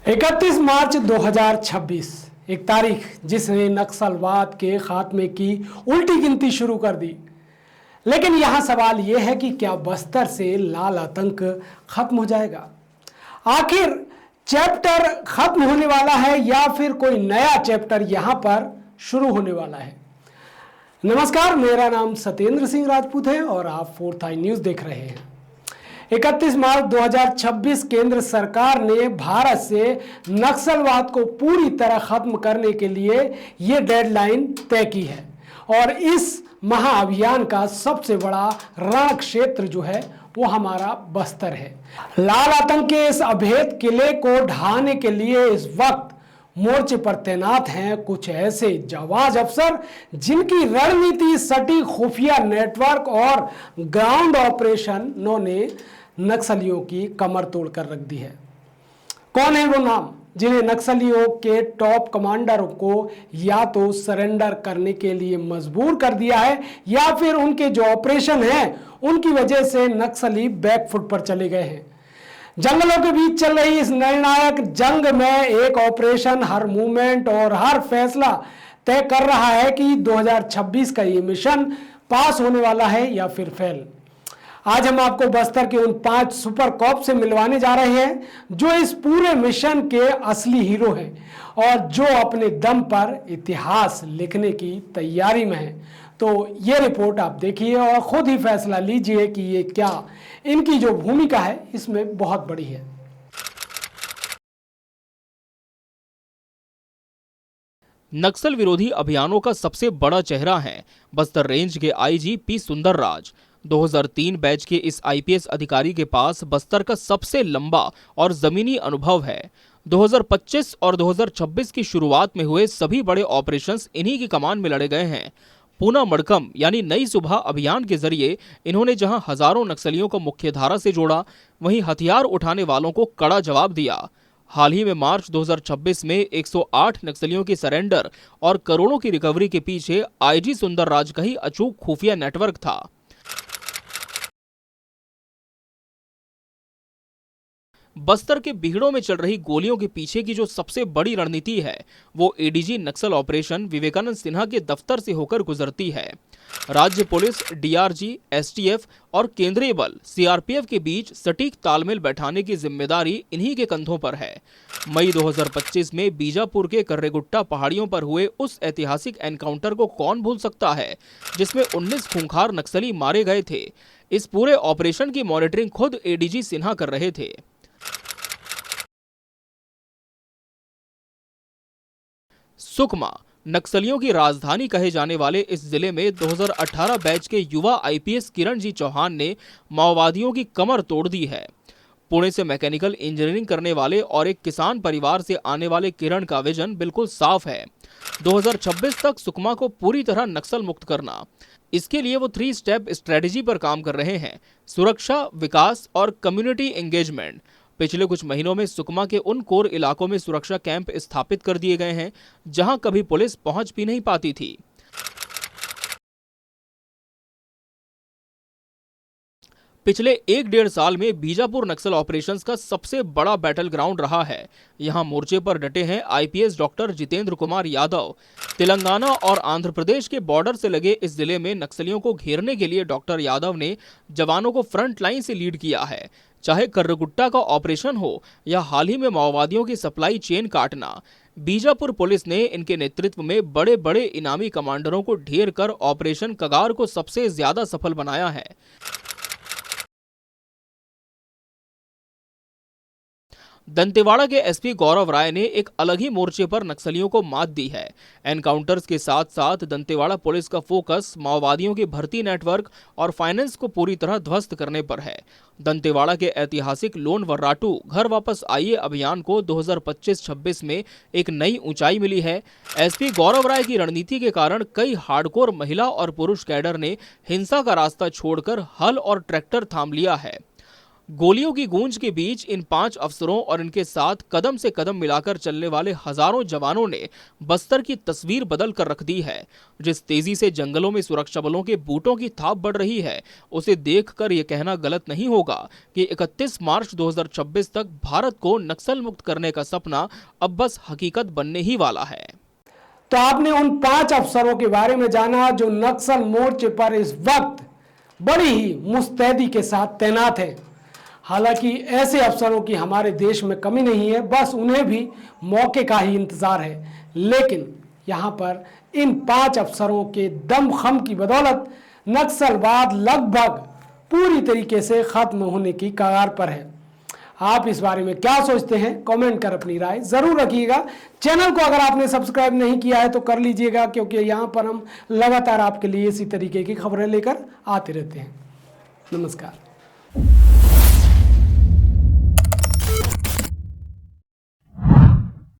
31 मार्च 2026 एक तारीख जिसने नक्सलवाद के खात्मे की उल्टी गिनती शुरू कर दी। लेकिन यहां सवाल यह है कि क्या बस्तर से लाल आतंक खत्म हो जाएगा? आखिर चैप्टर खत्म होने वाला है या फिर कोई नया चैप्टर यहां पर शुरू होने वाला है? नमस्कार, मेरा नाम सत्येंद्र सिंह राजपूत है और आप फोर्थ आई न्यूज देख रहे हैं। 31 मार्च 2026 केंद्र सरकार ने भारत से नक्सलवाद को पूरी तरह खत्म करने के लिए ये डेडलाइन तय की है और इस महाअभियान का सबसे बड़ा रण क्षेत्र जो है वो हमारा बस्तर है। लाल आतंक के इस अभेद किले को ढहाने के लिए इस वक्त मोर्चे पर तैनात हैं कुछ ऐसे जाबाज अफसर जिनकी रणनीति, सटीक खुफिया नेटवर्क और ग्राउंड ऑपरेशनों ने नक्सलियों की कमर तोड़कर रख दी है। कौन है वो नाम जिन्हें नक्सलियों के टॉप कमांडर को या तो सरेंडर करने के लिए मजबूर कर दिया है या फिर उनके जो ऑपरेशन हैं उनकी वजह से नक्सली बैकफुट पर चले गए हैं। जंगलों के बीच चल रही इस निर्णायक जंग में एक ऑपरेशन हर मूवमेंट और हर फैसला तय कर रहा है कि 2026 का ये मिशन पास होने वाला है या फिर फेल। आज हम आपको बस्तर के उन 5 सुपर कॉप से मिलवाने जा रहे हैं जो इस पूरे मिशन के असली हीरो हैं और जो अपने दम पर इतिहास लिखने की तैयारी में हैं। तो ये रिपोर्ट आप देखिए और खुद ही फैसला लीजिए कि ये क्या इनकी जो भूमिका है इसमें बहुत बड़ी है। नक्सल विरोधी अभियानों का सबसे बड़ा चेहरा है बस्तर रेंज के आईजी पी सुंदरराज। 2003 बैच के इस आईपीएस अधिकारी के पास बस्तर का सबसे लंबा और जमीनी अनुभव है। 2025 और 2026 की शुरुआत में हुए सभी बड़े ऑपरेशंस इन्हीं की कमान में लड़े गए हैं। पूना मड़कम यानी नई सुबह अभियान के जरिए इन्होंने जहां हजारों नक्सलियों को मुख्यधारा से जोड़ा, वहीं हथियार उठाने वालों को कड़ा जवाब दिया। हाल ही में मार्च 2026 में 108 नक्सलियों की सरेंडर और करोड़ों की रिकवरी के पीछे आईजी सुंदरराज का ही अचूक खुफिया नेटवर्क था। बस्तर के बिहड़ों में चल रही गोलियों के पीछे की जो सबसे बड़ी रणनीति है वो एडीजी नक्सल ऑपरेशन विवेकानंद सिन्हा के दफ्तर से होकर गुजरती है। राज्य पुलिस, डीआरजी, एसटीएफ और केंद्रीय बल सीआरपीएफ के बीच सटीक तालमेल बैठाने की जिम्मेदारी इन्हीं के कंधों पर है। मई 2025 में बीजापुर के कर्रेगुट्टा पहाड़ियों पर हुए उस ऐतिहासिक एनकाउंटर को कौन भूल सकता है जिसमें 19 खूंखार नक्सली मारे गए थे। इस पूरे ऑपरेशन की मॉनिटरिंग खुद एडीजी सिन्हा कर रहे थे। सुकमा नक्सलियों की राजधानी कहे जाने वाले इस जिले में 2018 बैच के युवा आईपीएस किरण जी चौहान ने माओवादियों की कमर तोड़ दी है। पुणे से मैकेनिकल इंजीनियरिंग करने वाले और एक किसान परिवार से आने वाले किरण का विजन बिल्कुल साफ है, 2026 तक सुकमा को पूरी तरह नक्सल मुक्त करना। इसके लिए वो 3 स्टेप स्ट्रेटेजी पर काम कर रहे हैं: सुरक्षा, विकास और कम्युनिटी एंगेजमेंट। पिछले कुछ महीनों में सुकमा के उन कोर इलाकों में सुरक्षा कैंप स्थापित कर दिए गए हैं जहां कभी पुलिस पहुंच भी नहीं पाती थी। पिछले 1-1.5 साल में बीजापुर नक्सल ऑपरेशंस का सबसे बड़ा बैटल ग्राउंड रहा है। यहां मोर्चे पर डटे हैं आईपीएस डॉक्टर जितेंद्र कुमार यादव। तेलंगाना और आंध्र प्रदेश के बॉर्डर से लगे इस जिले में नक्सलियों को घेरने के लिए डॉक्टर यादव ने जवानों को फ्रंट लाइन से लीड किया है। चाहे कर्रगुट्टा का ऑपरेशन हो या हाल ही में माओवादियों की सप्लाई चेन काटना, बीजापुर पुलिस ने इनके नेतृत्व में बड़े बड़े इनामी कमांडरों को ढेर कर ऑपरेशन कगार को सबसे ज्यादा सफल बनाया है। दंतेवाड़ा के एसपी गौरव राय ने एक अलग ही मोर्चे पर नक्सलियों को मात दी है। एनकाउंटर्स के साथ साथ दंतेवाड़ा पुलिस का फोकस माओवादियों के भर्ती नेटवर्क और फाइनेंस को पूरी तरह ध्वस्त करने पर है। दंतेवाड़ा के ऐतिहासिक लोन वर्राटू घर वापस आइए अभियान को 2025-26 में एक नई ऊंचाई मिली है। एसपी गौरव राय की रणनीति के कारण कई हार्डकोर महिला और पुरुष कैडर ने हिंसा का रास्ता छोड़कर हल और ट्रैक्टर थाम लिया है। गोलियों की गूंज के बीच इन 5 अफसरों और इनके साथ कदम से कदम मिलाकर चलने वाले हजारों जवानों ने बस्तर की तस्वीर बदल कर रख दी है। जिस तेजी से जंगलों में सुरक्षा बलों के बूटों की थाप बढ़ रही है, उसे देखकर यह कहना गलत नहीं होगा कि 31 मार्च 2026 तक भारत को नक्सल मुक्त करने का सपना अब बस हकीकत बनने ही वाला है। तो आपने उन 5 अफसरों के बारे में जाना जो नक्सल मोर्चे पर इस वक्त बड़ी ही मुस्तैदी के साथ तैनात है। हालांकि ऐसे अफसरों की हमारे देश में कमी नहीं है, बस उन्हें भी मौके का ही इंतजार है। लेकिन यहाँ पर इन 5 अफसरों के दमखम की बदौलत नक्सलवाद लगभग पूरी तरीके से खत्म होने की कगार पर है। आप इस बारे में क्या सोचते हैं? कमेंट कर अपनी राय जरूर रखिएगा। चैनल को अगर आपने सब्सक्राइब नहीं किया है तो कर लीजिएगा, क्योंकि यहाँ पर हम लगातार आपके लिए इसी तरीके की खबरें लेकर आते रहते हैं। नमस्कार।